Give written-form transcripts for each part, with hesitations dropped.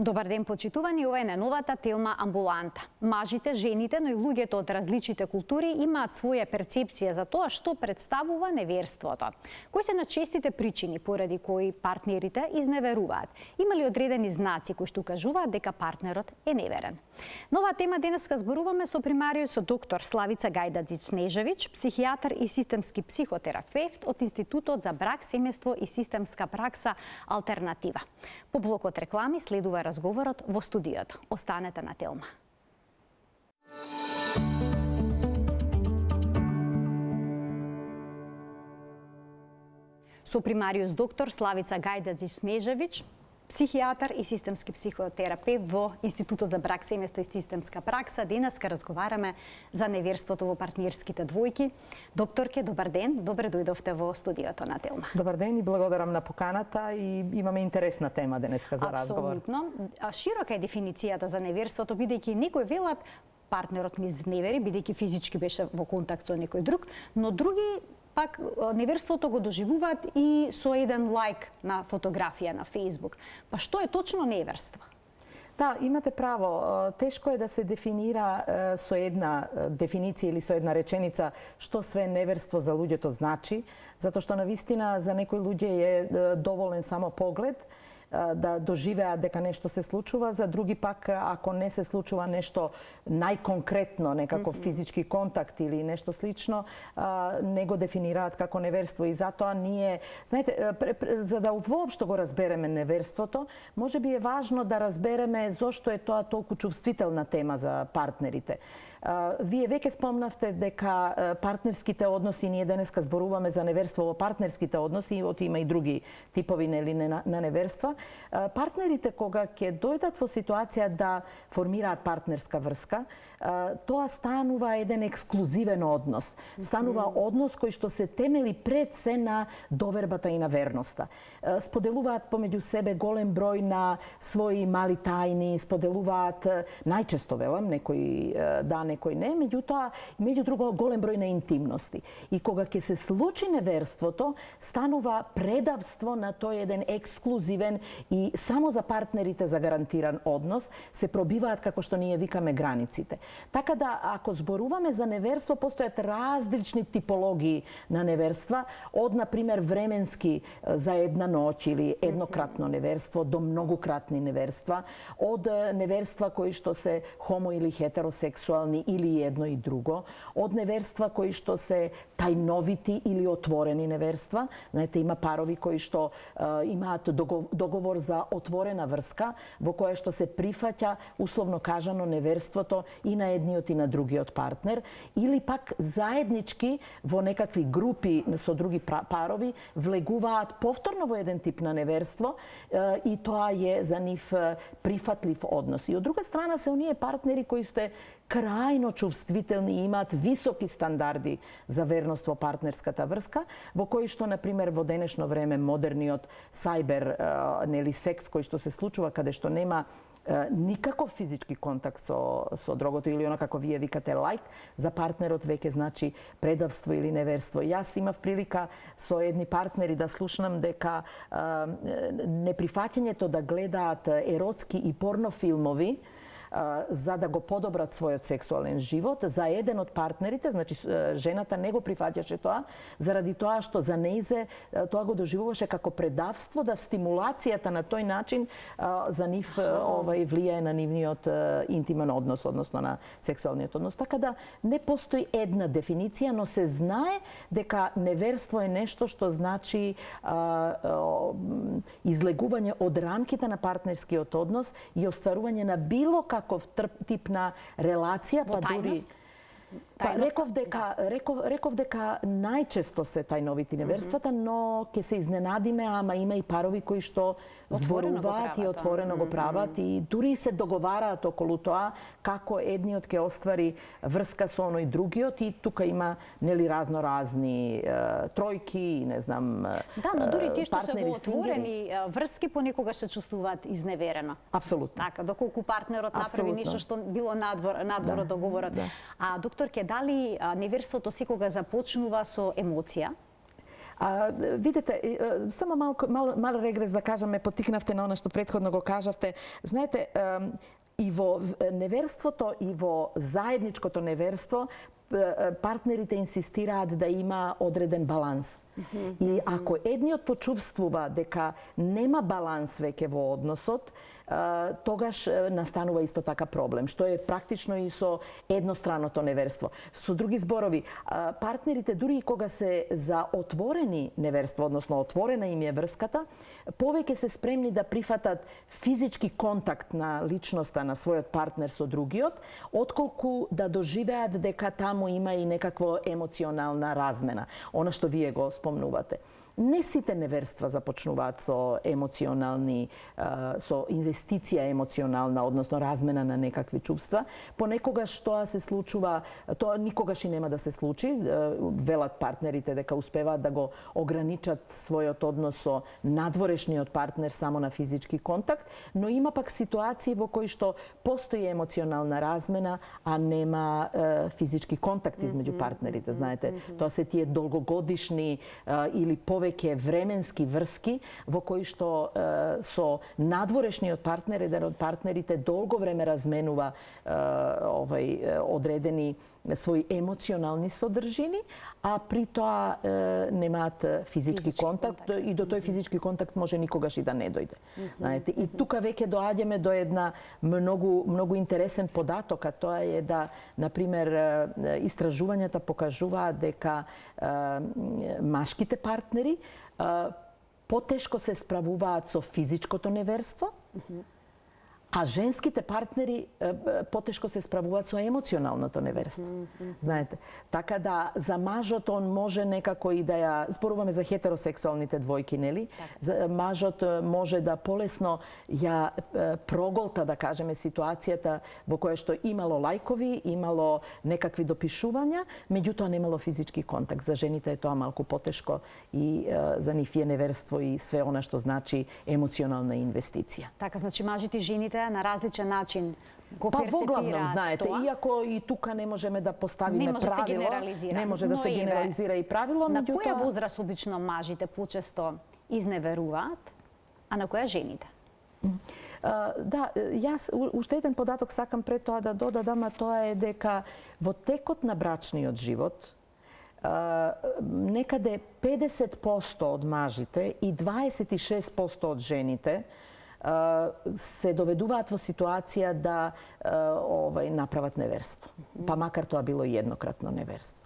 Добар ден, почитувани, ова е најновата телма Амбуланта. Мажите, жените, но и луѓето од различите култури имаат своја перцепција за тоа што представува неверството. Кои се најчестите причини поради кои партнерите изневеруваат? Има ли одредени знаци кои што укажуваат дека партнерот е неверен? На оваа тема денеска зборуваме со примариусот доктор Славица Гајдадзич-Снежевич, психијатар и системски психотерапевт од Институтот за брак, семејство и системска пракса Алтернатива. По блокот реклами следува разговорот во студиото. Останете на телма. Со примариус доктор Славица Гајдадзич-Снежевич, психијатар и системски психотерапевт во Институтот за брак, семејство и системска пракса. Денеска разговараме за неверството во партнерските двојки. Докторке, добар ден, добре дојдовте во студиото на телма. Добар ден и благодарам на поканата и имаме интересна тема денеска за разговор. Апсолутно. Широка е дефиницијата за неверството, бидејќи некои велат партнерот ми изневери, бидејќи физички беше во контакт со некој друг, но други пак неверството го доживуваат и со еден лайк на фотографија на Facebook. Па што е точно неверство? Да, имате право. Тешко е да се дефинира со една дефиниција или со една реченица што све неверство за луѓето значи, затоа што навистина за некои луѓе е доволен само поглед, да доживеат дека нешто се случува, за други пак ако не се случува нешто најконкретно, некако физички контакт или нешто слично, не го дефинираат како неверство и затоа ние, знаете, за да воопшто го разбереме неверството, можеби е важно да разбереме зошто е тоа толку чувствителна тема за партнерите. Вие веќе спомнавте дека партнерските односи, ние денеска зборуваме за неверство во партнерските односи, има и други типови на неверства. Партнерите кога ќе дојдат во ситуација да формираат партнерска врска, тоа станува еден ексклузивен однос. Станува однос кој што се темели пред се на довербата и на верноста. Споделуваат помеѓу себе голем број на своји мали тајни, споделуваат најчесто велам, некои да, некој не, меѓутоа, меѓу друго голем број на интимности. И кога ќе се случи неверството, станува предавство на тој еден ексклузивен и само за партнерите за гарантиран однос, се пробиваат, како што ние викаме, границите. Така да, ако зборуваме за неверство, постојат различни типологии на неверства, од, например, временски за една ноќ или еднократно неверство до многократни неверства, од неверства кои што се хомо или хетеросексуални или едно и друго, од неверства кои што се тајновити или отворени неверства. Знаете, има парови кои што имаат договор за отворена врска, во која што се прифаќа, условно кажано, неверството и на едниот и на другиот партнер, или пак заеднички во некакви групи со други парови влегуваат повторно во еден тип на неверство и тоа е за нив прифатлив однос. И од друга страна се оние партнери кои сте крајно чувствителни и имаат високи стандарди за верност во партнерската врска, во кои што, например, во денешно време модерниот сајбер, нели, секс кој што се случува каде што нема никаков физички контакт со другото или она како вие викате лайк, за партнерот веќе значи предавство или неверство. Јас имав прилика со едни партнери да слушнам дека неприфаќањето да гледаат еротски и порно филмови за да го подобрат својот сексуален живот, за еден од партнерите, значи жената не го прифаќаше тоа, заради тоа што за нејзе тоа го доживуваше како предавство, да стимулацијата на тој начин за нив влијае на нивниот интимен однос, односно на сексуалниот однос. Така да не постои една дефиниција, но се знае дека неверство е нешто што значи излегување од рамките на партнерскиот однос и остварување на било каков тип на релација, па дури реков дека најчесто се тајновити неверствата, но ќе се изненадиме, ама има и парови кои што зборуваат и отворено го прават и дури се договараат околу тоа како едниот ќе оствари врска со оној другиот и тука има нели разни тројки, не знам, да, но дури тие што се во отворени врски понекогаш се чувствуваат изневерено. Апсолутно. Така, доколку партнерот направи нешто што било надвор од договорот. Докторке, дали неверството секога започнува со емоција? Видите, само мал регрес да кажам, ме потикнавте на она што претходно го кажавте. Знаете, и во неверството и во заедничкото неверство партнерите инсистираат да има одреден баланс. И ако едниот почувствува дека нема баланс веќе во односот, тогаш настанува исто така проблем, што е практично и со едностранното неверство. Со други зборови, партнерите дури и кога се за отворени неверство, односно отворена им е врската, повеќе се спремни да прифатат физички контакт на личноста на својот партнер со другиот, отколку да доживеат дека таму има и некаква емоционална размена. Она што вие го спомнувате. Не сите неверства започнуваат со емоционални, со инвестиција емоционална, односно размена на некакви чувства. Понекогаш тоа се случува, тоа никогаш и нема да се случи. Велат партнерите дека успеваат да го ограничат својот однос со надворешниот партнер само на физички контакт, но има пак ситуации во кои што постои емоционална размена, а нема физички контакт измеѓу партнерите. Знаете, тоа се тие долгогодишни или повеќе временски врски во кои што со надворешниот партнер, еден од партнерите долго време разменува одредени своји емоционални содржини, а при тоа немаат физички контакт и до тој физички контакт може никогаш и да не дојде. Знаете, и тука веќе доаѓаме до една многу интересен податок, а тоа е да, например, истражувањата покажуваат дека машките партнери потешко се справуваат со физичкото неверство, а женските партнери потешко се справуваат со емоционалното неверство. Знаете, така да за мажот он може некако и да ја зборуваме за хетеросексуалните двојки, нели? Мажот може да полесно ја проголта, да кажеме, ситуацијата во која што имало лајкови, имало некакви допишувања, меѓутоа немало физички контакт. За жените е тоа малку потешко и за нив е неверство и све она што значи емоционална инвестиција. Така, значи мажите и жените на различен начин го перцепираат воглавном, знаете, тоа. Иако и тука не можеме да поставиме правило, не може да се генерализира и правило, на која возраст обично мажите почесто изневеруваат, а на која жените? Да, јас уште еден податок сакам пред тоа да додадам, а тоа е дека во текот на брачниот живот некаде 50% од мажите и 26% од жените се доведуваат во ситуација да направат неверство. Па макар тоа било и еднократно неверство.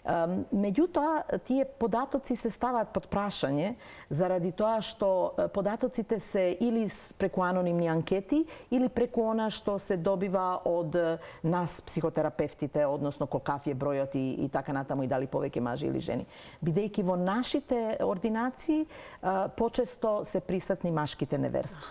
Меѓутоа, тие податоци се ставаат под прашање заради тоа што податоците се или преку анонимни анкети или преку она што се добива од нас психотерапевтите, односно колкав е бројот и така натаму и дали повеќе мажи или жени. Бидејќи во нашите ординации почесто се присутни машките неверства.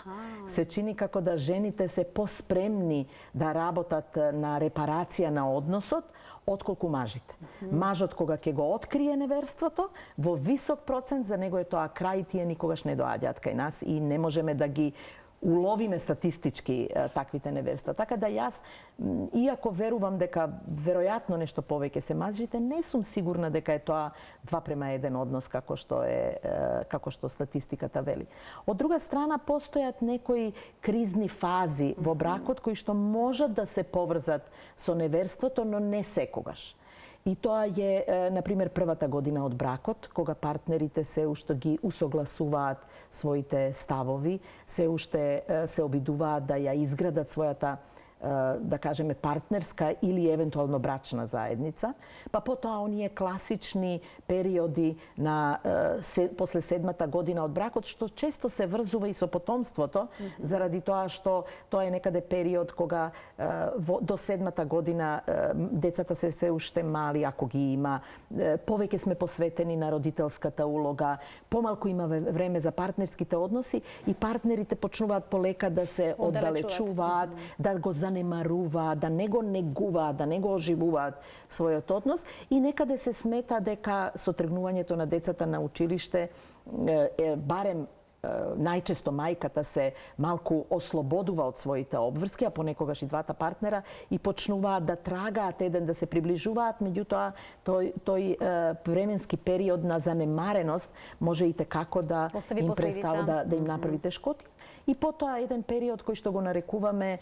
Се чини како да жените се поспремни да работат на репарација на односот отколку мажите. Мажот кога ќе го открие неверството, во висок процент за него е тоа крај, тие никогаш не доаѓаат кај нас и не можеме да ги уловиме статистички таквите неверства. Така да јас, иако верувам дека веројатно нешто повеќе се мажите, не сум сигурна дека е тоа 2:1 однос како што статистиката вели. Од друга страна, постојат некои кризни фази во бракот кои што можат да се поврзат со неверството, но не секогаш. И тоа е, например, првата година од бракот, кога партнерите се уште ги усогласуваат своите ставови, се уште се обидуваат да ја изградат својата, да кажеме, партнерска или евентуално брачна заедница, па потоа оние класични периоди на после 7-та година од бракот, што често се врзува и со потомството, заради тоа што тоа е некаде период кога до 7-та година децата се уште мали, ако ги има, повеќе сме посветени на родителската улога, помалку има време за партнерските односи и партнерите почнуваат полека да се оддалечуваат, да го занемаруваат, да не го негуваат, да не го оживуваат својот однос и некаде се смета дека со тргнувањето на децата на училиште, барем најчесто мајката се малку ослободува од своите обврски, а понекогаш и двата партнера, и почнуваат да трагаат еден да се приближуваат, меѓутоа тој временски период на занемареност може и како да им представа да им направи тешкоти. И потоа еден период кој што го нарекуваме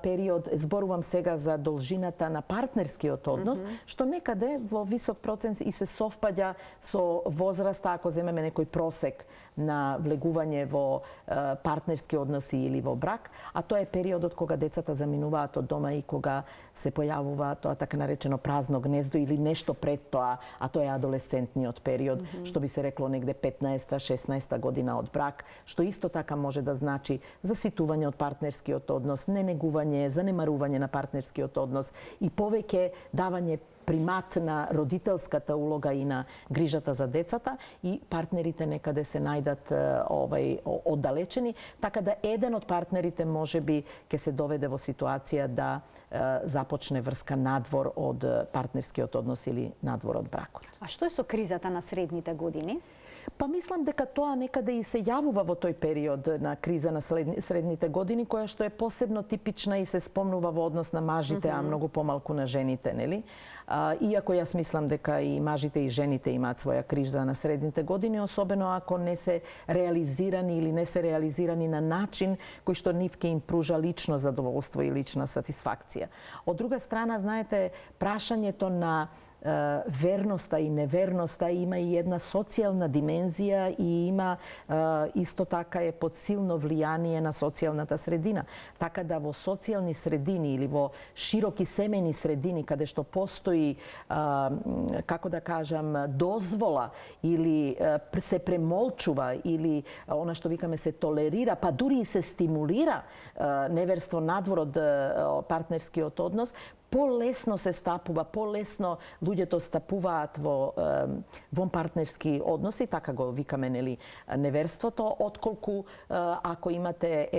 период, зборувам сега за должината на партнерскиот однос, што некаде во висок процент и се совпаѓа со возраста, ако земеме некој просек на влегување во партнерски односи или во брак, а тоа е периодот кога децата заминуваат од дома и кога се појавува тоа така наречено празно гнездо или нешто пред тоа, а тоа е адолесцентниот период, што би се рекло негде 15-16 година од брак, што исто така може да значи заситување од партнерскиот однос, ненегување, занемарување на партнерскиот однос и повеќе давање примат на родителската улога и на грижата за децата, и партнерите некаде се најдат оддалечени, така да еден од партнерите можеби ќе се доведе во ситуација да започне врска надвор од партнерскиот однос или надвор од бракот. А што е со кризата на средните години? Па мислам дека тоа некаде и се јавува во тој период на криза на средните години, која што е посебно типична и се спомнува во однос на мажите, а многу помалку на жените, нели? Иако јас мислам дека и мажите и жените имаат своја криза на средните години, особено ако не се реализирани или не се реализирани на начин кој што нив ќе им пружа лично задоволство и лична сатисфакција. Од друга страна, знаете, прашањето на верноста и неверноста има и една социјална димензија и има исто така е под силно влијание на социјалната средина. Така да во социјални средини или во широки семејни средини каде што постои, како да кажам, дозвола или се премолчува или она што викаме се толерира, па дури и се стимулира неверство надвор од партнерскиот однос, полесно се стапува, полесно луѓето стапуваат во вонпартнерски односи, така го викаме, нели, неверството, отколку ако имате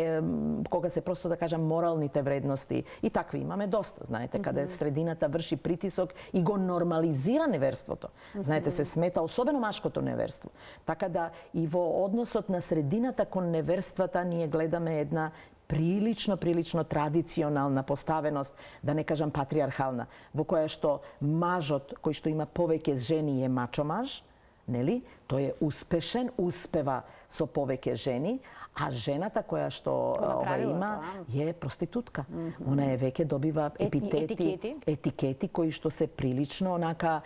кога се просто да кажам моралните вредности. И такви имаме доста, знаете, каде средината врши притисок и го нормализира неверството. Знаете, се смета особено машкото неверство. Така да и во односот на средината кон неверствата ние гледаме една прилично традиционална поставеност, да не кажам патриархална, во која што мажот кој што има повеќе жени е мачо маж, нели? Тој е успешен, успева со повеќе жени, а жената која што има е проститутка. Она е веќе добива етикети кои што се прилично онака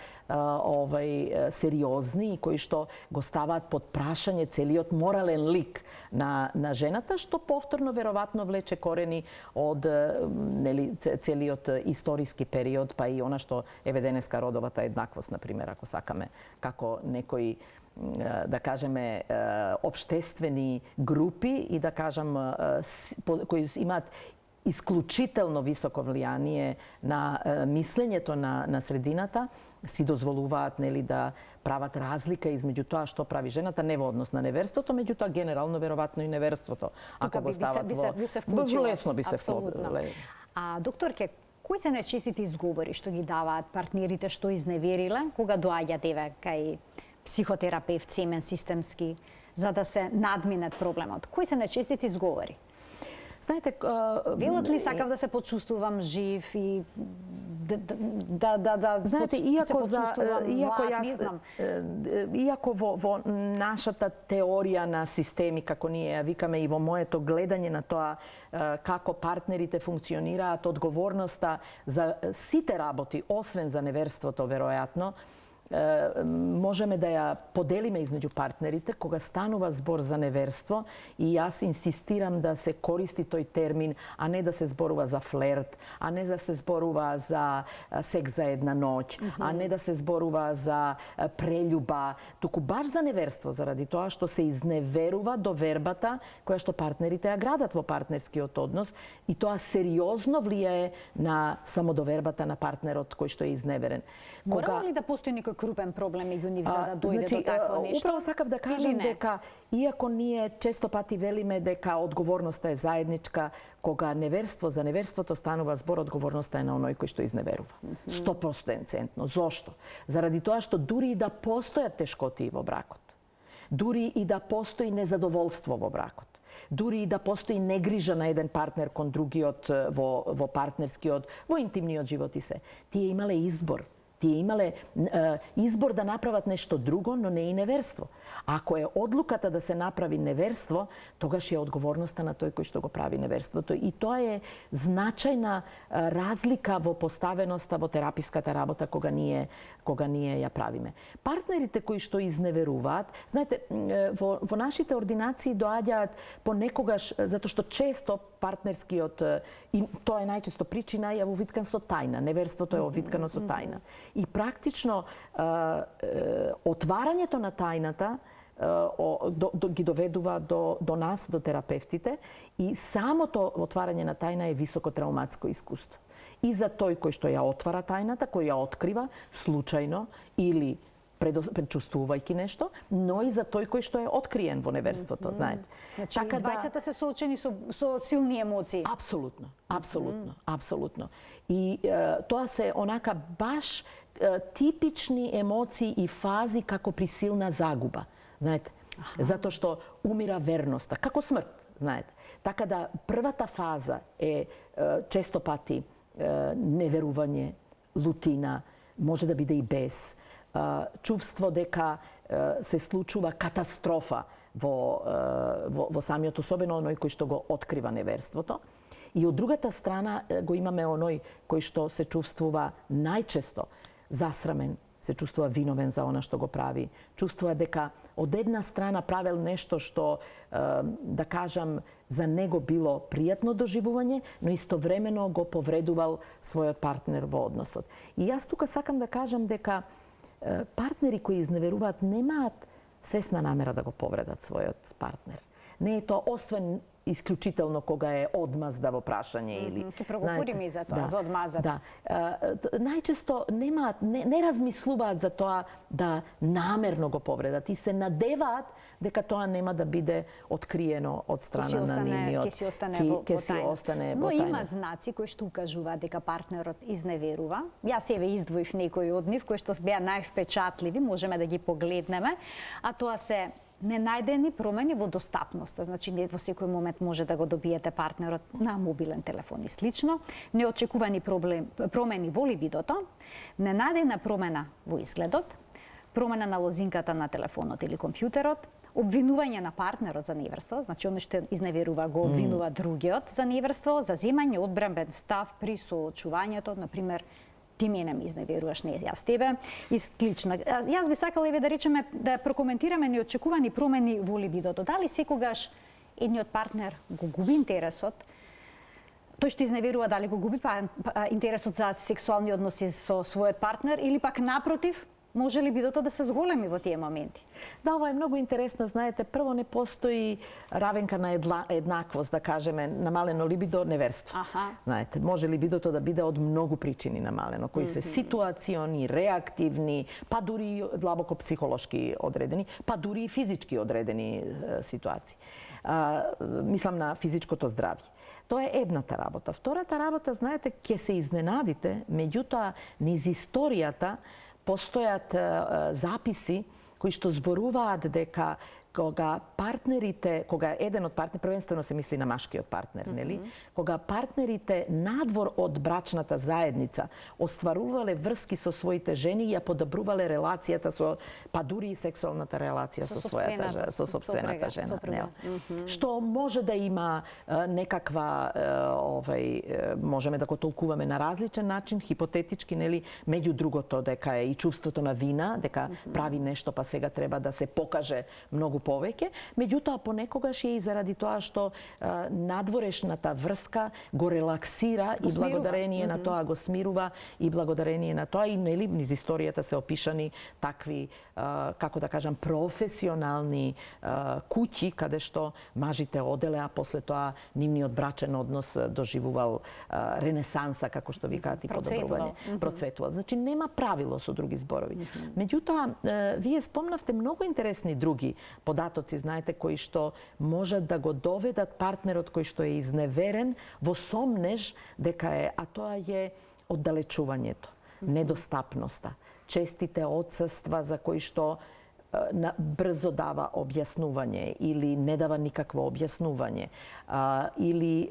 сериозни и кои што го ставаат под прашање целиот морален лик на жената, што повторно веројатно влече корени од нели целиот историски период, па и она што еве денеска родовата еднаквост, на пример, ако сакаме, како некои да кажеме општествени групи и да кажам кои имаат исклучително високо влијание на мислењето на средината, си дозволуваат, нели, да прават разлика измеѓу тоа што прави жената, не во однос на неверството, меѓутоа генерално веројатно и неверството. Ако го стават во лесно би се вклучило. А докторке, кои се најчестите изговори што ги даваат партнерите што изневериле кога доаѓат еве кај психотерапевт, семен системски, за да се надминат проблемот? Кои се најчестите изговори? Знаете, велат ли сакав да се почувствувам жив и знаете, иако во нашата теорија на системи, како ние ја викаме, и во моето гледање на тоа како партнерите функционираат, одговорноста за сите работи, освен за неверството, веројатно, можеме да ја поделиме измеѓу партнерите кога станува збор за неверство, и јас инсистирам да се користи тој термин, а не да се зборува за флерт, а не да се зборува за секс за една ноќ, а не да се зборува за прелюба, туку баш за неверство, заради тоа што се изневерува довербата која што партнерите ја градат во партнерскиот однос, и тоа сериозно влијае на самодовербата на партнерот кој што е изневерен. Мора ли да постои некој крупен проблем меѓу нив за да дојде до такво нешто? Управо сакав да кажам дека, иако ние често пати велиме дека одговорноста е заедничка, кога за неверството станува збор, одговорноста е на оној кој што изневерува. 100%. Зошто? Заради тоа што дури и да постојат тешкоти во бракот, дури и да постои незадоволство во бракот, дури и да постои негрижа на еден партнер кон другиот во партнерскиот, во интимниот живот и се. Тие имале избор. Тие имале избор да направат нешто друго, но не и неверство. Ако е одлуката да се направи неверство, тогаш е одговорноста на тој кој што го прави неверството. И тоа е значајна разлика во поставеноста во тераписката работа кога ние ја правиме. Партнерите кои што изневеруваат, знаете, во нашите ординации доаѓаат понекогаш, затоа што често партнерскиот, и тоа е најчесто причина, е овиткан со тајна. Неверството е овиткано со тајна. И практично отварањето на тајната ги доведува до нас, до терапевтите, и самото отварање на тајна е високо трауматско искуство. И за тој кој што ја отвара тајната, кој ја открива случајно или предчувствувајќи нешто, но и за тој кој што е откриен во неверството, знаете. Значи, двајцата се соочени со силни емоции. Апсолутно, апсолутно. И тоа се онака баш типични емоции и фази како при силна загуба, знаете. Затоа што умира верноста, како смрт, знаете. Така да првата фаза е често пати неверување, лутина, може да биде и без, чувство дека се случува катастрофа во самиот, особено оној кој што го открива неверството. И од другата страна го имаме оној кој што се чувствува најчесто засрамен, се чувствува виновен за она што го прави, чувствува дека од една страна правел нешто што, да кажам, за него било пријатно доживување, но истовремено го повредувал својот партнер во односот. И јас тука сакам да кажам дека партнери кои изневеруваат немаат свесна намера да го повредат својот партнер. Не е тоа, освен исклучително кога е одмазда во прашање или ќе проговориме и за тоа, за одмаздата. Најчесто не размислуваат за тоа да намерно го повредат и се надеваат дека тоа нема да биде откриено од страна на нивниот. Ќе си остане во тајна. Но има знаци кои што укажуваат дека партнерот изневерува. Јас еве издвоив некои од нив кои што беа највпечатливи, можеме да ги погледнеме, а тоа се ненајдени промени во достапноста, значи не во секој момент може да го добиете партнерот на мобилен телефон и слично, неочекувани промени во либидото, ненајдена промена во изгледот, промена на лозинката на телефонот или компјутерот, обвинување на партнерот за неверство, значи оној што изневерува го обвинува другиот за неверство, за земање одбранбен став при соочувањето, например, ти мене ми изневеруваш, не јас тебе, и слично. Јас би сакала еве да речеме да прокоментираме неочекувани промени во либидото. Дали секогаш едниот партнер го губи интересот, тој што изневерува дали го губи интересот за сексуални односи со својот партнер, или пак напротив, може либидото да се зголеми во тие моменти? Да, ова е многу интересно, знаете, прво не постои равенка на еднаквост, да кажеме, намалено либидо, неверство. Знаете, може либидото да биде од многу причини намалено, кои се ситуациони, реактивни, па дури длабоко психолошки одредени, па дури и физички одредени ситуации. Мислам на физичкото здравје. Тоа е едната работа. Втората работа, знаете, ќе се изненадите, меѓутоа низ историјата постојат записи кои што зборуваат дека кога партнерите, кога еден од партнери, првенствено се мисли на машкиот партнер, нели? Кога партнерите надвор од брачната заедница остварувале врски со своите жени и ја подобрувале релацијата со, па дури и сексуалната релација со сопствената жена, нели? Што може да има некаква, можеме да го толкуваме на различен начин, хипотетички, нели, меѓу другото дека е и чувството на вина, дека прави нешто па сега треба да се покаже многу повеќе, меѓутоа понекогаш е и заради тоа што надворешната врска го релаксира и благодарение на тоа го смирува и благодарение на тоа и нели низ историјата се опишани такви, како да кажам, професионални куќи каде што мажите оделе, а после тоа нивниот брачен однос доживувал ренесанса, како што викаат, и подобрување, процветувал. Значи нема правило, со други зборови. Меѓутоа, вие спомнавте многу интересни други податоци, знаете, кои што можат да го доведат партнерот кој што е изневерен во сомнеж дека е, а тоа е оддалечувањето, недостапноста, честите отсуства за кои што brzo dava objaснување или не дава никакво објаснување или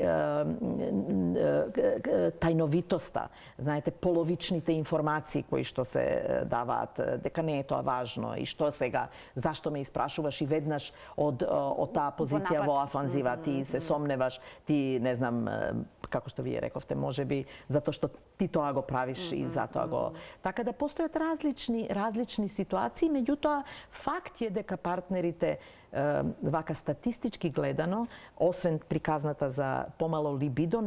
тајновитоста, знаете, половичните информации кои што се даваат, дека не е тоа важно и што сега, зашто ме испрашуваш и веднаш од таа позиција во офанзива ти се сомневаш, ти не знам како што вие рековте, можеби затоа што ти тоа го правиш и затоа го. Така да постојат различни ситуации, меѓутоа факт е дека партнерите вака статистички гледано, освен приказната за помало либидо,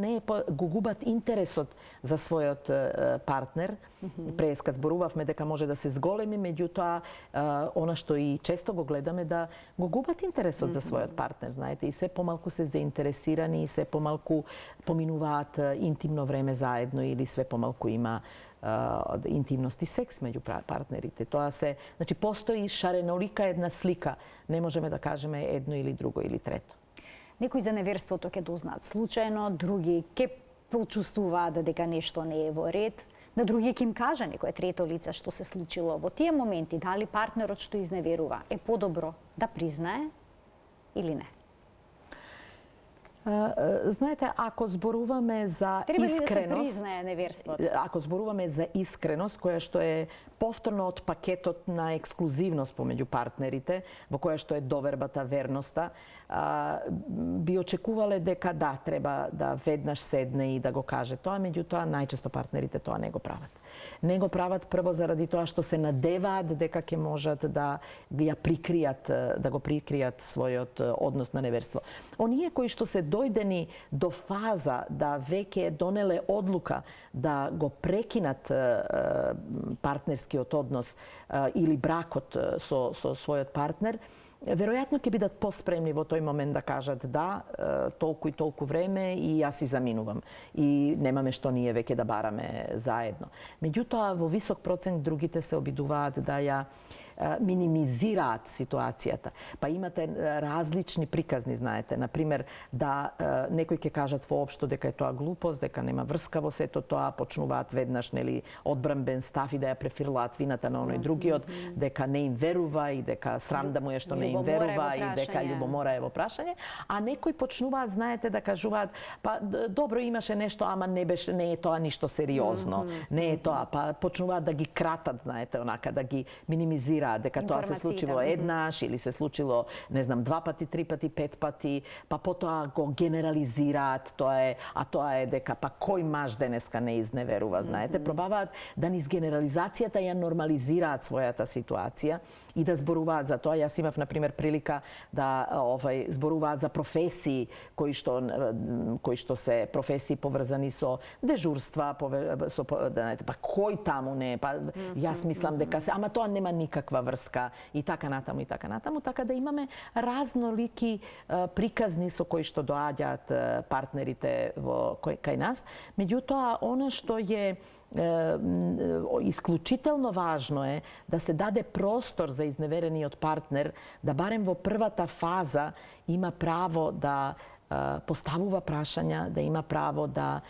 го губат интересот за својот партнер. Преска зборувавме дека може да се зголеми, меѓутоа она што и често го гледаме да го губат интересот за својот партнер, знаете, и се помалку се заинтересирани и се помалку поминуваат интимно време заедно или све помалку има интимност и секс меѓу партнерите. Тоа се, значи постои шаренолика една слика. Не можеме да кажеме едно или друго или трето. Некои за неверството ќе дознаат случајно, други ќе почувствуваат дека нешто не е во ред, на други ќе им каже некое трето лице што се случило. Во тие моменти, дали партнерот што изневерува е подобро да признае или не? Знаете, ако зборуваме за треба искреност, ли да се признае неверството? Ако зборуваме за искреност, која што е повторно од пакетот на ексклузивност помеѓу партнерите, во која што е довербата, верноста, би очекувале дека да, треба да веднаш седне и да го каже тоа, меѓутоа најчесто партнерите тоа не го прават. Не го прават прво заради тоа што се надеваат дека ќе можат да ја прикријат, да го прикријат својот однос на неверство. Оние кои што се дојдени до фаза да веќе донеле одлука да го прекинат партнерскиот однос или бракот со својот партнер, веројатно ќе бидат поспремни во тој момент да кажат да, толку и толку време и јас си заминувам. И немаме што ние веќе да бараме заедно. Меѓутоа, во висок процент другите се обидуваат да ја минимизираат ситуацијата. Па имате различни приказни, знаете. Например, да некои ќе кажат воопшто дека е тоа глупост, дека нема врска во сето тоа, почнуваат веднаш нели одбранбен став и да ја префрлаат вината на оној другиот, дека не им верува и дека срам да му е што не им верува и дека љубомора е во прашање, а некои почнуваат, знаете, да кажуваат, па добро имаше нешто, ама не е тоа ништо сериозно, не е тоа, па почнуваат да ги кратат, знаете, онака да ги минимизираат, дека тоа се случило еднаш или се случило, не знам, 2 пати, 3 пати, 5 пати, па потоа го генерализираат, тоа е дека па кој маж денеска не изневерува, знаете, пробаваат да низ генерализацијата ја нормализираат својата ситуација и да зборуваат за тоа. Јас имав, например, прилика да зборуваат за професии кои што се професии поврзани со дежурства, па кој таму не, па јас мислам дека се, ама тоа нема никаква врска и така натаму, така да имаме разнолики приказни со кои што доаѓаат партнерите кај нас. Меѓутоа, она што е исклучително важно е да се даде простор за изневерениот партнер да барем во првата фаза има право да поставува прашања, да има право да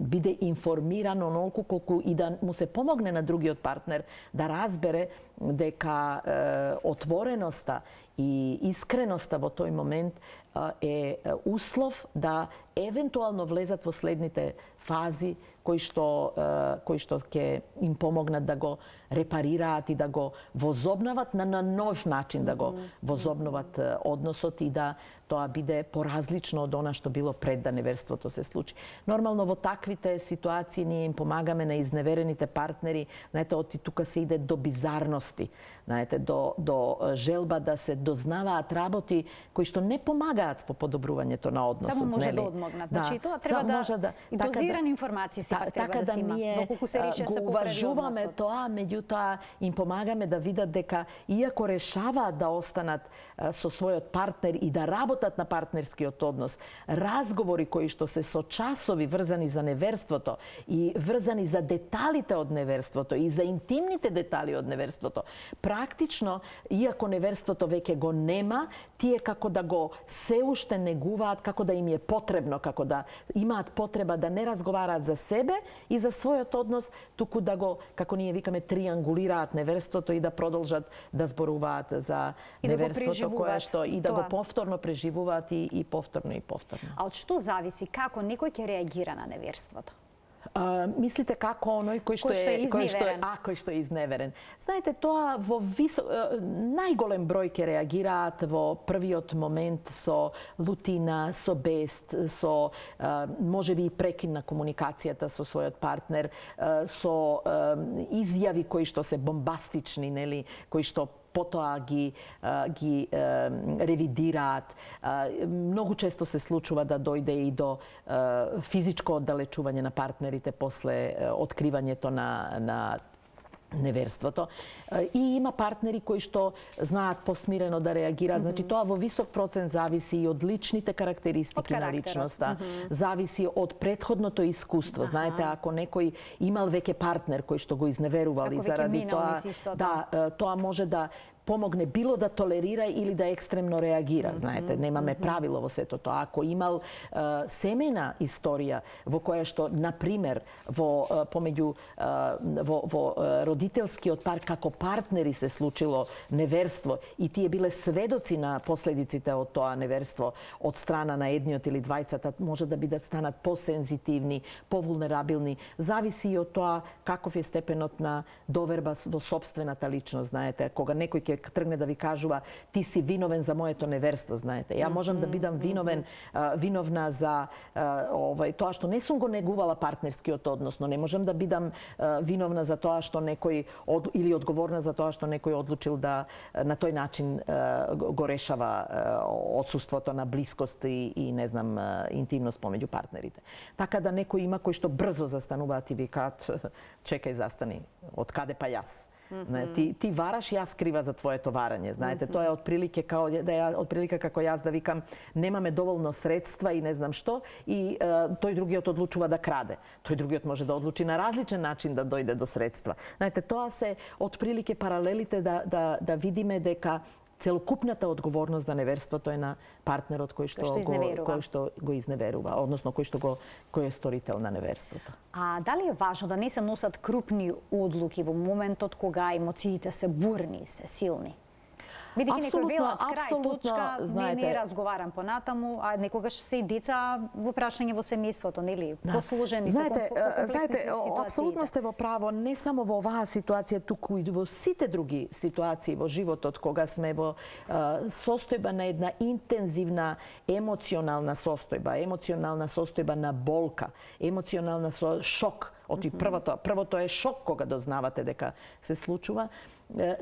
биде информиран онолку колку и да му се помогне на другиот партнер да разбере дека отвореноста и искреноста во тој момент е услов да евентуално влезат во следните фази кои што ќе им помогнат да го репарираат и да го возобноват на нов начин, да го возобноват односот и да тоа биде поразлично од она што било пред да неверството се случи. Нормално во таквите ситуации ние им помагаме на изневерените партнери, знаете, оти тука се иде до бизарности, знаете, до желба да се дознаваат работи кои што не помагаат во подобрувањето на односот. Само може да одмогнат. Значи тоа треба да и дозирани информации треба да се има. Доколку се реше се го уважуваме тоа, меѓутоа им помагаме да видат дека иако решаваат да останат со својот партнер и да работат на партнерскиот однос, разговори кои што се со часови врзани за неверството и врзани за деталите од неверството и за интимните детали од неверството, практично, иако неверството веќе го нема, тие како да го се уште негуваат, како да им е потребно, како да имаат потреба да не разговараат за себе и за својот однос, туку да го, како ние викаме, триангулираат неверството и да продолжат да зборуваат за неверството, кое што и да го повторно преживуваат и повторно и повторно. А од што зависи како некој ќе реагира на неверството? Мислите како оној кој што е изневерен. Знаете, тоа во најголем број ќе реагираат во првиот момент со лутина, со бест, со можеби и прекин на комуникацијата со својот партнер, со изјави кои што се бомбастични, нели, кои што потоа ги ревидираат. Многу често се случува да дојде и до физичко оддалечување на партнерите после откривањето на неверството. И има партнери кои што знаат посмирено да реагираат. Значи, тоа во висок процент зависи и од личните карактеристики на личноста. Зависи од претходното искуство. Знаете, ако некој имал веќе партнер кој што го изневерувал и заради тоа, тоа може да помогне било да толерира или да екстремно реагира. Знаете, немаме правило во сето тоа. Ако имал семејна историја во која што, например, во родителскиот пар како партнери се случило неверство и тие биле сведоци на последиците од тоа неверство од страна на едниот или двајцата, може да бидат станат посензитивни, повулнерабилни. Зависи и од тоа каков е степенот на доверба во сопствената личност. Знаете, кога некој ќе тргне да ви кажува ти си виновен за моето неверство, знаете. Ја можам да бидам виновна за тоа што не сум го негувала партнерскиот однос, но не можам да бидам виновна за тоа што некој или одговорна за тоа што некој одлучил да на тој начин го решава отсуството на блискост и не знам интимност помеѓу партнерите. Така да некој има кој што брзо застануваат и викаат чекај, застани, од каде па јас? Ти вараш, јас крива за твоето варање. Знаете, тоа е отприлика како јас да викам немаме доволно средства и не знам што и тој другиот одлучува да краде. Тој другиот може да одлучи на различен начин да дојде до средства. Знаете, тоа се отприлike паралелите да видиме дека целокупната одговорност за неверството е на партнерот кој што го изневерува, односно кој е сторител на неверството. А дали е важно да не се носат крупни одлуки во моментот кога емоциите се бурни, се силни? Бидејќи некој велат крај точка, не разговарам понатаму, а некогаш се и деца во прашање во семејството, нели? Посложени се Знаете, апсолутно сте во право, не само во оваа ситуација, туку и во сите други ситуации во животот, кога сме во состојба на една интензивна емоционална состојба на болка, емоционална шок. Првото е шок кога дознавате дека се случува.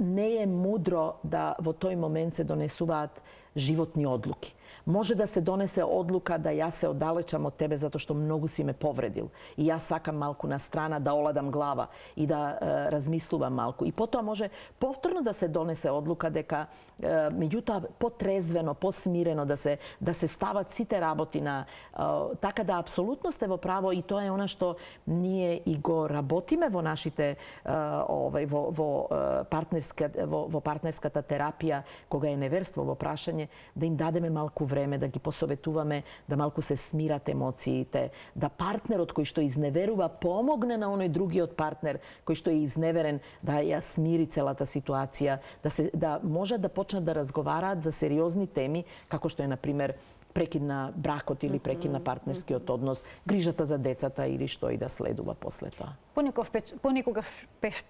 Не е мудро да во тој момент се донесуваат животни одлуки. Може да се донесе одлука да јас се оддалечам од тебе затоа што многу си ме повредил и јас сакам малку на страна да оладам глава и да размислувам малку. И потоа може повторно да се донесе одлука дека меѓутоа потрезвено, посмирено да се стават сите работи на така да апсолутно сте во право и тоа е она што ние и го работиме во нашите во партнерската терапија кога е неверство во прашање, да им дадеме малку време, да ги посоветуваме, да малку се смират емоциите, да партнерот кој што изневерува помогне на оној другиот партнер кој што е изневерен да ја смири целата ситуација, да може да почнат да разговараат за сериозни теми, како што е, например, прекид на бракот или прекид на партнерскиот однос, грижата за децата или што и да следува после тоа. Понекогаш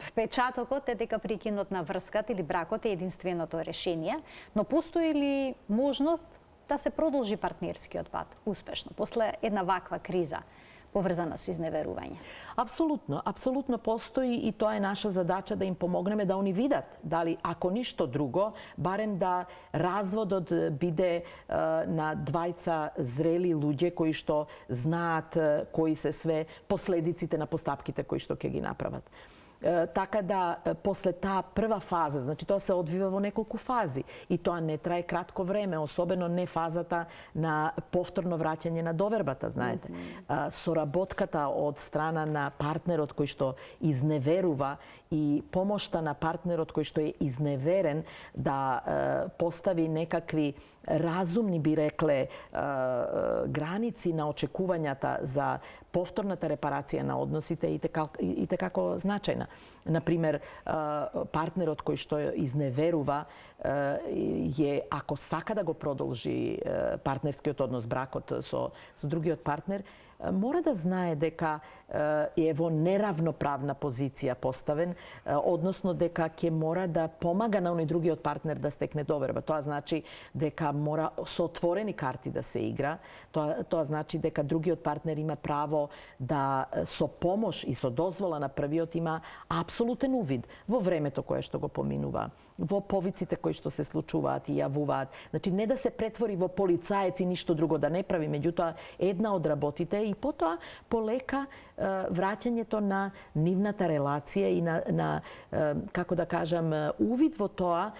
впечатокот е дека прекинот на врската или бракот е единственото решение, но постои ли можност да се продолжи партнерскиот пат успешно после една ваква криза поврзана со изневерување? Апсолутно постои и тоа е наша задача да им помогнеме да они видат дали, ако ништо друго, барем да разводот биде на двајца зрели луѓе кои што знаат кои се све последиците на постапките кои што ќе ги направат. Така да, после таа прва фаза, значи тоа се одвива во неколку фази и тоа не трае кратко време, особено не фазата на повторно враќање на довербата, знаете. Соработката од страна на партнерот кој што изневерува и помошта на партнерот кој што е изневерен да постави некакви razumni, bi rekle, granici na očekуванията за повторната репарација на односите и tekako značajna. Например, партнерот кој што изневерува je, ako сака да го продолжи партнерскиот однос, бракот со другиот партнер, mora da znaje дека je во неравноправна позиција поставен, односно дека ќе мора да помага на оној другиот партнер да стекне доверба. Тоа значи дека мора со отворени карти да се игра. Тоа значи дека другиот партнер има право да со помош и со дозвола на првиот има апсолутен увид во времето кое што го поминува, во повиците кои што се случуваат и јавуваат. Значи не да се претвори во полицаец и ништо друго да не прави, меѓутоа една од работите и потоа полека враќањето на нивната релација и на како да кажам, увид во тоа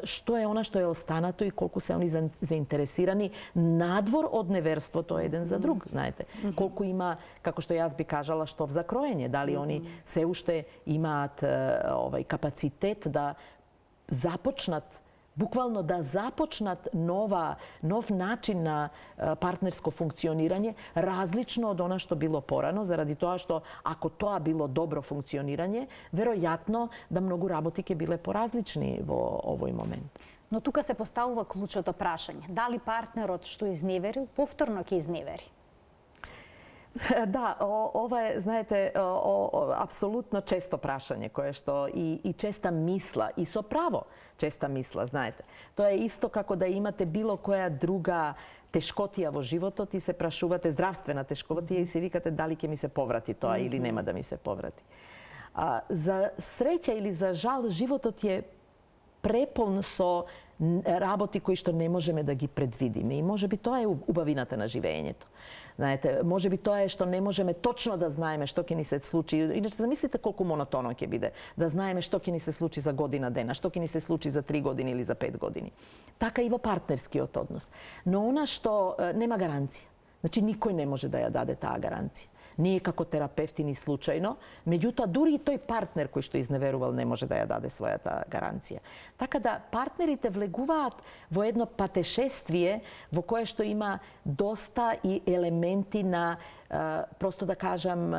што е она што е останато и колку се они заинтересирани надвор од неверството еден за друг, знаете. Колку има, како што јас би кажала, што за кроење, дали они се уште имаат капацитет да започнат, буквално да започнат нов начин на партнерско функционирање, различно од она што било порано, заради тоа што ако тоа било добро функционирање, веројатно да многу работи ќе биле поразлични во овој момент. Но тука се поставува клучното прашање. Дали партнерот што изневерил, повторно ќе изневери? Да, ова е, знаете, апсолутно често прашање кое што и честа мисла, и со право честа мисла, знаете. Тоа е исто како да имате било која друга тешкотија во животот и се прашувате, здравствена тешкотија, и се викате дали ќе ми се поврати тоа или нема да ми се поврати. За среќа или за жал, животот е преполн со работи кои што не можеме да ги предвидиме и можеби тоа е убавината на живењето. Знаете, можеби тоа е што не можеме точно да знаеме што ќе ни се случи. Иначе замислите колку монотонно ќе биде да знаеме што ќе ни се случи за година дена, што ќе ни се случи за 3 години или за 5 години. Така и во партнерскиот однос. Но она што нема гаранција. Значи никој не може да ја даде таа гаранција. Ние како терапевти ни случајно, меѓутоа дури и тој партнер кој што изневерувал не може да ја даде својата гаранција. Така да партнерите влегуваат во едно патешествие во кое што има доста и елементи на просто да кажам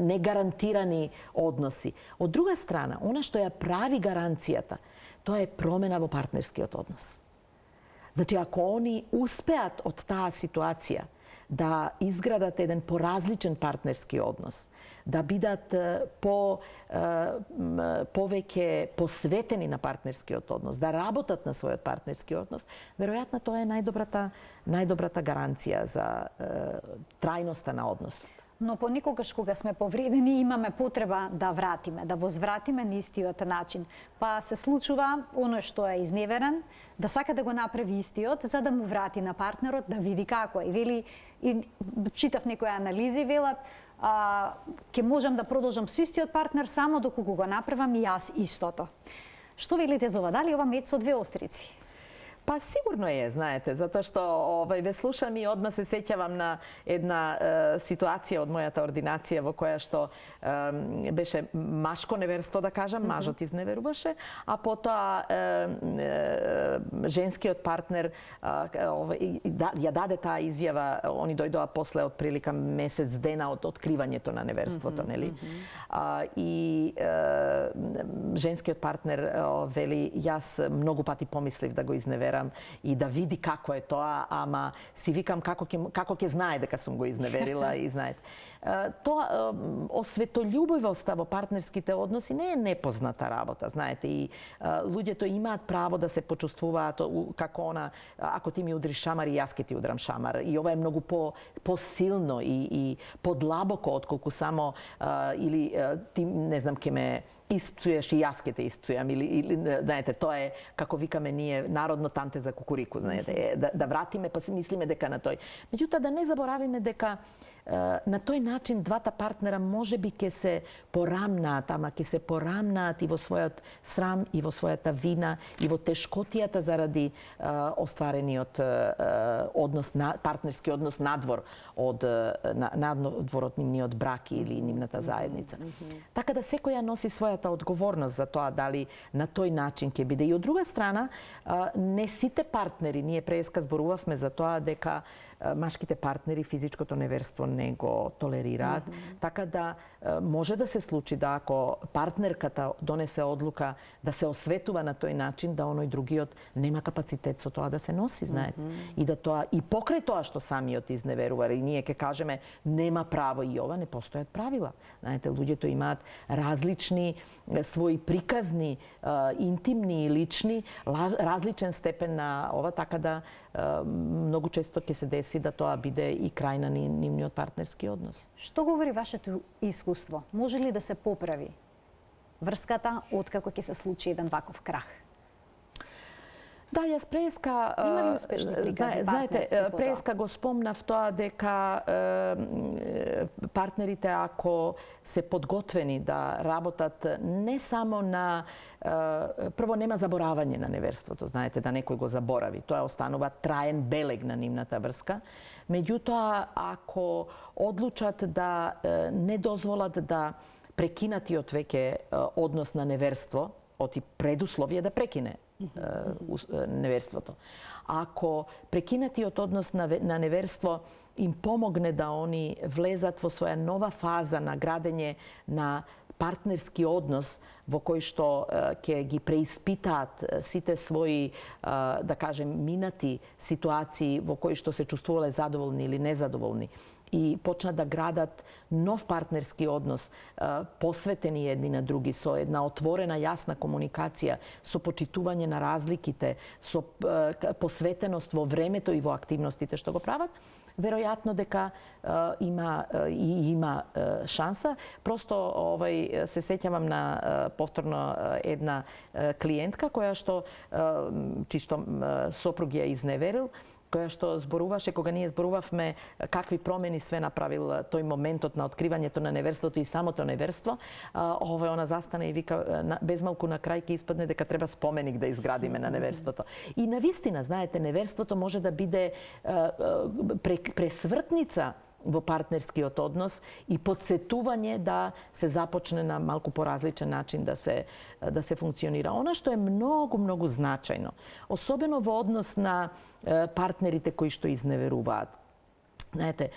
негарантирани односи. Од друга страна, она што ја прави гаранцијата, тоа е промена во партнерскиот однос. Значи ако они успеат од таа ситуација да изградат еден поразличен партнерски однос, да бидат повеќе посветени на партнерскиот однос, да работат на својот партнерски однос, веројатно тоа е најдобрата гаранција за трајноста на односот. Но понекогаш кога сме повредени имаме потреба да вратиме, да возвратиме на истиот начин. Па се случува оно што е изневерен, да сака да го направи истиот, за да му врати на партнерот да види како е. Вели, и читав некои анализи, велат, ќе можам да продолжам со истиот партнер само доколку го направам и јас истото. Што велите за ова? Дали ова меч со две острици? Па сигурно е, знаете, затоа што ве слушам и одма се сеќавам на една ситуација од мојата ординација во која што беше машко неверство, да кажам, мажот изневеруваше, а потоа женскиот партнер ја даде таа изјава, они дојдоа после отприлика месец дена од откривањето на неверството, нели? И женскиот партнер вели, јас многу пати помислив да го изневерам и да види како е тоа, ама си викам како ќе знае дека сум го изневерила и знаете. Тоа осветољубивоста во партнерските односи не е непозната работа, знаете, и луѓето имаат право да се почувствуваат како она, ако ти ми удриш шамар и јас ќе ти удрам шамар. И ова е многу посилно и подлабоко отколку само или ти не знам ќе ме испцуеш и јас ќе те испцујам или знаете, тоа е како викаме ние народно танте за кукурику, знаете, да вратиме па си мислиме дека на тој. Меѓутоа да не заборавиме дека на тој начин двата партнера може би ќе се порамнаат, ама ќе се порамнаат и во својот срам, и во својата вина, и во тешкотијата заради остварениот однос, партнерски однос надвор од надвор од нивниот брак или нивната заедница. Така да секоја носи својата одговорност за тоа дали на тој начин ќе биде. И од друга страна, не сите партнери, ние преска зборувавме за тоа дека машките партнери физичкото неверство не го толерираат, така да може да се случи да ако партнерката донесе одлука да се осветува на тој начин, да оној другиот нема капацитет со тоа да се носи, знаете. И да тоа и покрај тоа што самиот изневерува, и ние ќе кажеме нема право и ова, не постојат правила. Знаете, луѓето имаат различни своји приказни, интимни и лични, различен степен на ова, така да многу често ќе се деси да тоа биде и крај на нивниот партнерски однос. Што говори вашето искуство? Може ли да се поправи врската откако ќе се случи еден ваков крах? Да, јас преска, има ли успешни приказни знаете, преска го спомнав тоа дека партнерите ако се подготвени да работат не само на прво нема заборавање на неверството, знаете, да некој го заборави. Тоа останува траен белег на нивната врска. Меѓутоа, ако одлучат да не дозволат да прекинатиот веќе однос на неверство, оти предусловие да прекине неверството. Ако прекинатиот однос на неверство им помогне да они влезат во своја нова фаза на градење на партнерски однос во кој што ќе ги преиспитаат сите своји, да кажем, минати ситуации во кои што се чувствувале задоволни или незадоволни и почнат да градат нов партнерски однос, посветени едни на други, со една отворена, јасна комуникација, со почитување на разликите, со посветеност во времето и во активностите што го прават, веројатно дека има шанса. Просто се сеќавам на повторно една клиентка која што чисто сопруг ја изневерил, која што зборуваше, кога ние зборувавме какви промени све направил тој моментот на откривањето на неверството и самото неверство, она застане и вика, без малку на крај ќе испадне дека треба споменик да изградиме на неверството. И навистина, знаете, неверството може да биде пресвртница во партнерскиот однос и подсетување да се започне на малку поразличен начин да се функционира. Она што е многу значајно, особено во однос на партнерите кои што изневеруваат. Знаете,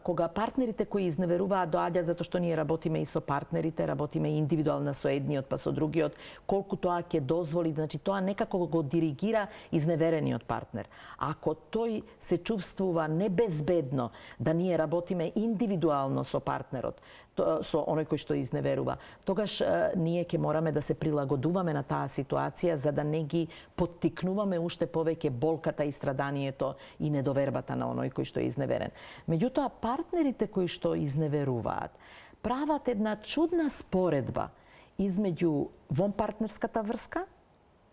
кога партнерите кои изневеруваат доаѓа затоа што ние работиме и со партнерите, работиме индивидуално со едниот па со другиот, колку тоа ќе дозволи, значи тоа некако го диригира изневерениот партнер. Ако тој се чувствува небезбедно да ние работиме индивидуално со партнерот, со оној кој што изневерува, тогаш ние ќе мораме да се прилагодуваме на таа ситуација за да не ги поттикнуваме уште повеќе болката и страданието и недовербата на оној кој што е изневерен. Меѓутоа, партнерите кои што изневеруваат прават една чудна споредба измеѓу вонпартнерската врска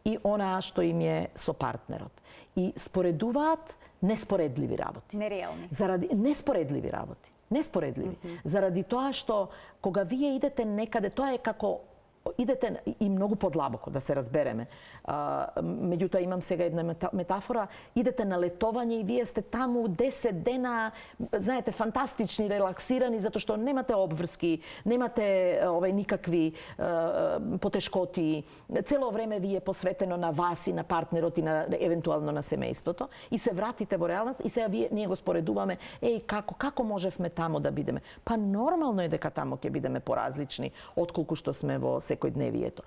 и онаа што им е со партнерот. И споредуваат неспоредливи работи. Нереални. Заради неспоредливи работи. Неспоредливи. Заради тоа што кога вие идете некаде, тоа е како идете и многу подлабоко, да се разбереме. Меѓутоа имам сега една метафора, идете на летовање и вие сте таму 10 дена, знаете, фантастични, релаксирани, затоа што немате обврски, немате никакви потешкоти. Цело време ви е посветено на вас и на партнерот и на евентуално на семејството и се вратите во реалност и сега ние го споредуваме, како можевме тамо да бидеме? Па нормално е дека тамо ќе бидеме поразлични отколку што сме во секојдневието.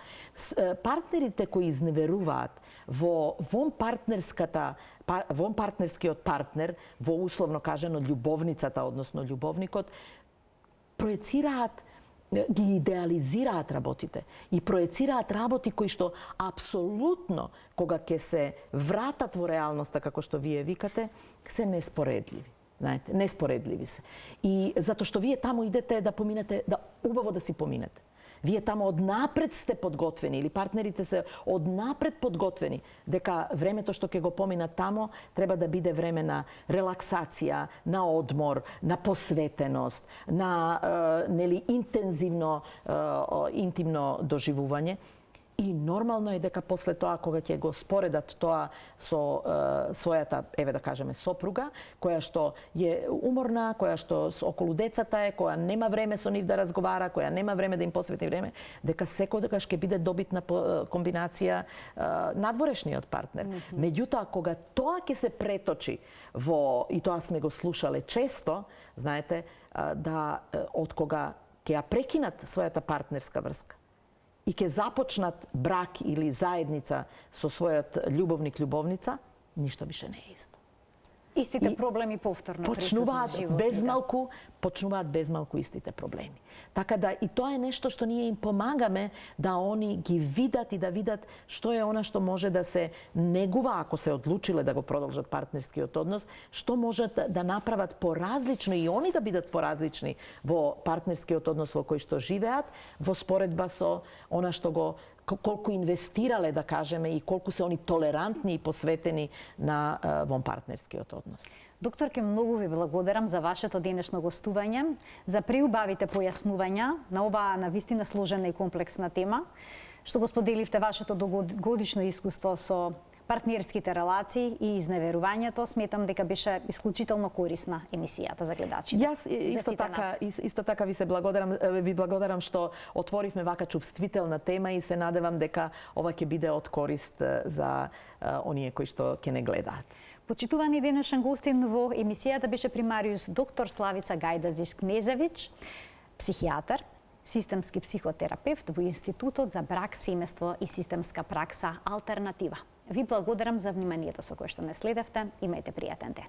Партнерите кои изневеруваат во вонпартнерскиот партнер, во условно кажано љубовницата, односно љубовникот, проецираат, ги идеализираат работите и проецираат работи кои што апсолутно, кога ќе се вратат во реалноста, како што вие викате, се неспоредливи. Знаете, неспоредливи се. И затоа што вие таму идете да поминете, да убаво да си поминете. Вие тамо однапред сте подготвени или партнерите се однапред подготвени дека времето што ќе го поминат тамо треба да биде време на релаксација, на одмор, на посветеност, на интензивно интимно доживување. И нормално е дека после тоа, кога ќе го споредат тоа со својата, еве да кажеме, сопруга, која што е уморна, која што околу децата е, која нема време со нив да разговара, која нема време да им посвети време, дека секогаш ќе биде добитна комбинација надворешниот партнер. Меѓутоа, кога тоа ќе се преточи во, и тоа сме го слушале често, знаете, да од кога ќе ја прекинат својата партнерска врска и ќе започнат брак или заедница со својот љубовник-љубовница, ништо више не е исто. Истите проблеми повторно почнуваат безмалку истите проблеми. Така да и тоа е нешто што ние им помагаме да они ги видат и да видат што е она што може да се негува ако се одлучиле да го продолжат партнерскиот однос, што можат да направат поразлично и они да бидат поразлични во партнерскиот однос во кој што живеат, во споредба со она што го колку инвестирале, да кажеме, и колку се они толерантни и посветени на во партнерскиот однос. Докторке, многу ви благодарам за вашето денешно гостување, за преубавите појаснувања на оваа навистина сложена и комплексна тема, што го споделивте вашето годишно искуство со партнерските релации и изневерувањето. Сметам дека беше исклучително корисна емисијата за гледачите. Јас исто така ви благодарам што отворивме вака чувствителна тема и се надевам дека ова ќе биде од корист за оние кои што ќе не гледаат. Почитувани денешен гостин во емисијата беше примариус доктор Славица Гајдазиш-Кнезевич, психијатар, системски психотерапевт во Институтот за брак, семејство и системска пракса Алтернатива. Ви благодарам за вниманието со кое што не следевте. Имајте пријатен ден.